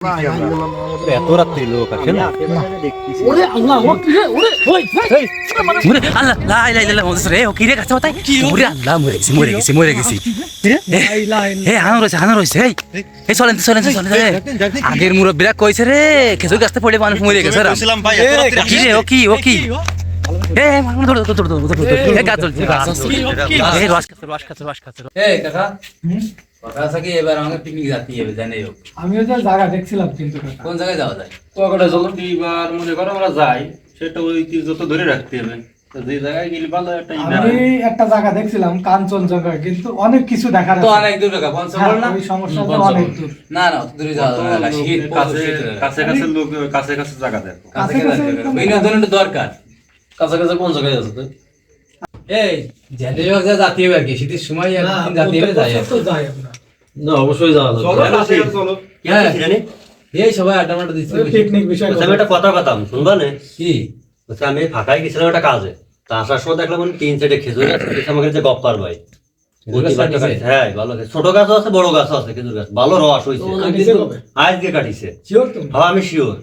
এত রাত্রি লোক আছে না? ওরে আল্লাহ ও কি রে ওরে ওই ওরে আল্লাহ লা ইলাহা ইল্লাল্লাহ মুহাম্মাদুর রাসূল ও কি রে কাছে তাই ওরে আল্লাহ মরে গেছি হে হানো রইছে এই চলেন আগের মুরব্বিরা কইছে রে খেজুর গাছতে পড়ে মানুষ মরে গেছে রে বলছিলাম ভাই কি রে ও কি এ মানুষ ধর এ গাছ চলছে এ রস খাচ্ছে এই কাকা কথা আছে কি এবার আমাকে পিকনিক যাচ্ছি হবে জানেও আমিও যা জায়গা দেখছিলাম কিন্তু কোন জায়গায় যাওয়া যায় কয়টা চলো এবার মনে করো আমরা যাই সেটা ওই কি যত ধরে রাখতে হবে যে জায়গায় গেলে ভালো একটা আমি একটা জায়গা দেখছিলাম কাঞ্চনজঙ্ঘা কিন্তু অনেক কিছু দেখার তো আছে অনেক দূর কাকা পঞ্চগড় না ওই সমস্যাটা অনেক দূর না অত দূরে যাওয়া যাবে না শীত কাছে লোক কাছে জায়গা দেখো কাছে বিনোদনের দরকার কাছে কোন জায়গায় আছে তুই এই জেলে যা জাতীয় আর কি শীতের সময় একদিন জাতীয় যায় তো যাই আমরা না অবশ্যই যাওয়া যাবে চলো কি জানি এই সবাই আড্ডা মাড্ডা দিচ্ছে পিকনিক বিষয় আমি একটা কথা কথাম শুনবা না কি বলছে আমি ফাঁকাই গেছিলাম একটা কাজে তা আসার সময় দেখলাম তিন চারটে খেজুর গাছ আমাকে যে গপ্পার ভাই হ্যাঁ ভালো ছোট গাছও আছে বড় গাছও আছে খেজুর গাছ ভালো রস হয়েছে আজ দিয়ে কাটিছে শিওর তো হ্যাঁ আমি শিওর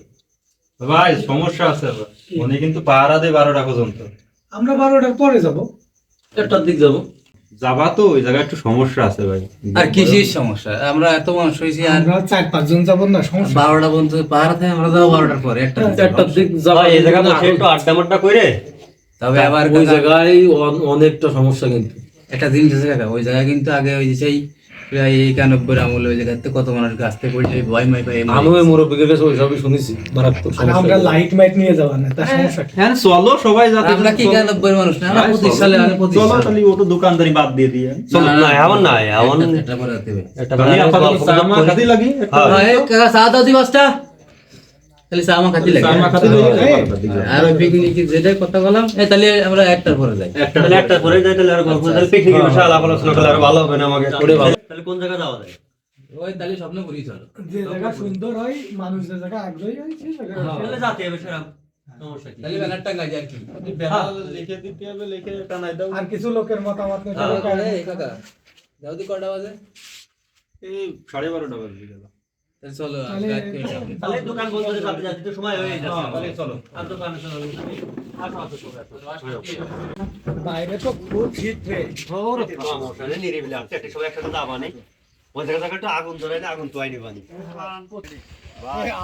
ভাই সমস্যা আছে উনি কিন্তু পাহারা দেয় 12টা পর্যন্ত আমরা 12টার পরে যাব একটার দিক যাবো যাবা তো ওই জায়গায় একটু সমস্যা আছে ভাই আর কিসের সমস্যা আমরা এত মানুষ হয়েছি আর আমরা 4-5 জন যাব না সমস্যা 12টা পর্যন্ত পাহাড় থেকে আমরা যাবো 12টার পরে একটার দিক যাবো এই জায়গা বসে একটু আড্ডা মাড্ডা করে তবে আবার ওই জায়গায় অনেকটা সমস্যা কিন্তু একটা জিনিস আছে কাকা ওই জায়গায় কিন্তু আগে ওই যে সেই প্রায় 91 আমলে ওই জায়গাতে কত মানুষ গাছতে পড়ে ভয় পাই আমি ওই মুরব্বীদের কাছে ওইসবই শুনেছি মারাত্মক আর আমরা লাইট মাইট নিয়ে যাব না তার সমস্যা কি হ্যাঁ চলো সবাই যাতে আমরা কি 91 মানুষ না আমরা 25 সালে আমি 25 চলো তাহলে ওটা দোকানদারি বাদ দিয়ে দিয়ে চলো না এমন না এমন এটা করে দেবে একটা তাহলে আপাতত সামা খাতি লাগি এই কাকা চা দাও দি পাঁচটা তাহলে চা খাতি লাগে সামা খাতি লাগি আর ওই পিকনিকে যেটা কথা বললাম এই তাহলে আমরা একটার পরে যাই একটা করে যাই তাহলে আর গল্প তাহলে পিকনিকের বিষয়ে আলাপ আলোচনা করলে আর ভালো হবে না আমাকে তাহলে কোন জায়গা যাওয়া যায় ওই তাহলে স্বপ্ন করি চলো যে জায়গা সুন্দর হয় মানুষ যে জায়গা আগ্রহী হয় সেই জায়গা তাহলে যাতে হবে সেরকম সমস্যা কি তাহলে ব্যানারটা গাই আর কি লিখে দিতে হবে লিখে টানাই দাও আর কিছু লোকের মতামত নিতে এই কাকা যাও দি কটা বাজে এই 12:30 বাজে গেল তাহলে চলো তাহলে দোকান বন্ধ করে যাতে যাতে তো সময় হয়ে যাচ্ছে তাহলে চলো আর দোকানে চলো বাইরে তো খুব শীত রে ওরে সমস্যা নেই নিরিবিলি আছে একটা সময় একসাথে যাবা নেই ওই জায়গাটা আগুন ধরাইলে আগুন তো আইনি বানি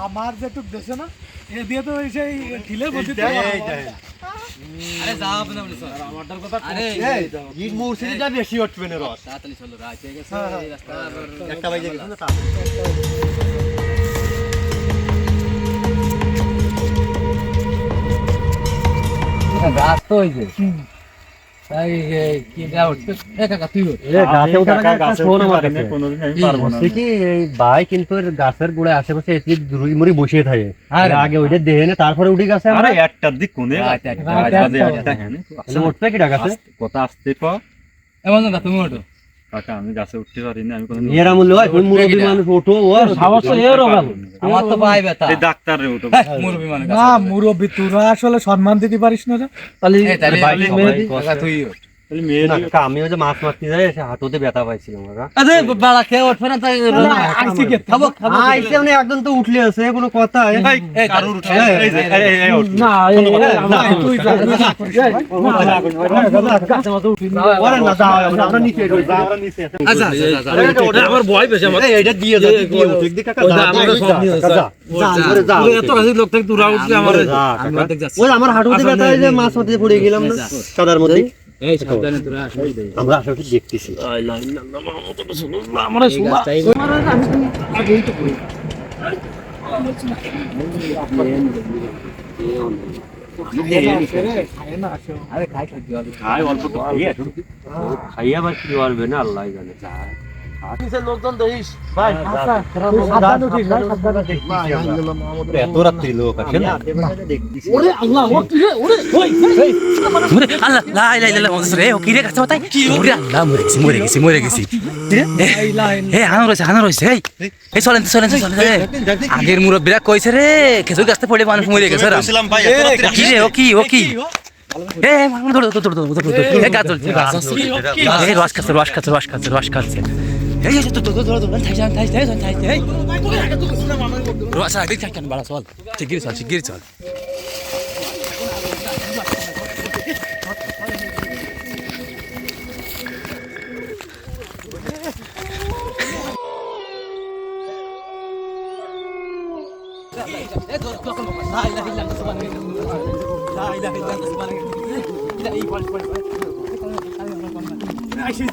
আমার যেটুক দেশে না এ দিয়ে তো ওই সেই ঢিলে বসে আরে যাও আপনি স্যার আমারটার কথা আরে ঈদ মৌসুমে যা বেশি উঠবে না রস তাড়াতাড়ি চলো রাত হয়ে গেছে রাস্তা একটা বাজে গেছে না রাত তো হইছে তাই কি দেওয়া উঠছে এ কাকা তুই গাছে ওঠা না গাছে ফোন আমার কাছে কোনোদিন আমি পারবো না কি এই ভাই কিন্তু গাছের গোড়ায় আশেপাশে একটু দুই মুড়ি বসে থাকে আর আগে ওইটা দেখে না তারপরে উঠে গেছে আরে একটার দিক কোনে আচ্ছা একটা হ্যাঁ উঠবে কি গাছে কথা আসতে পা এমন না তুমি ওঠো কাকা আমি গাছে উঠতে পারি না আমি কোনো এরা মূল্য হয় তুমি মুরব্বী মানুষ ওঠো আর সাহস এরও ভালো আমার তো পাই ব্যথা এই ডাক্তার রে উঠো মুরবি মানে না মুরব্বি তোরা আসলে সম্মান দিতে পারিস না রে তাহলে তাহলে মেহেদি কাকা তুই তাহলে মেয়ে না কাকা আমি ওই যে মাছ মারতে যাই সে হাঁটুতে ব্যথা পাইছিলাম আমরা আরে বাড়া খেয়ে উঠবে না তাই আইসি কে খাবো আইসে মানে একদম তো উঠলে আছে কোনো কথা এই কারুর উঠে এই যে এই ওঠ না তুই যা ওরে না যাও আমরা নিচে আমরা নিচে আচ্ছা আমার ভয় পেছে আমার এইটা দিয়ে যা দিয়ে উঠ দিক কাকা আমরা সব নিয়ে যা যা এত কাছে লোক থেকে তুরা উঠলে আমার আমি অর্ধেক যাচ্ছি ওই আমার হাঁটুতে ব্যথা হয়েছে মাছ মারতে পড়ে গেলাম না কাদার মধ্যে এই সাবধানে তুরা আসলে আমরা আসলে দেখতেছি আমরা শুবা আরে খাই খাই অল্প তো খাইয়া আবার কি করবে না আল্লাহ জানে যা লোকজন দেখিস ভাই এত রাত্রি লোক আছে না ওরে আল্লাহ ও কি রে ওরে ওই ওরে আল্লাহ লা ইলাহা ইল্লাল্লাহ মুহাম্মাদুর রাসূল ও কি রে কাছে তাই ওরে আল্লাহ মরে গেছি হে হানো রইছে এই চলেন আগের মুরব্বিরা কইছে রে খেজুর গাছতে পড়ে মানুষ মরে গেছে রে বলছিলাম ভাই কি রে ও কি এ মানুষ ধর এ গাছ চলছে এ রস খাচ্ছে এই তো তো ধর ধর থাই এই রোসা দেখ কেন বড় চল শিগগির চল আইসি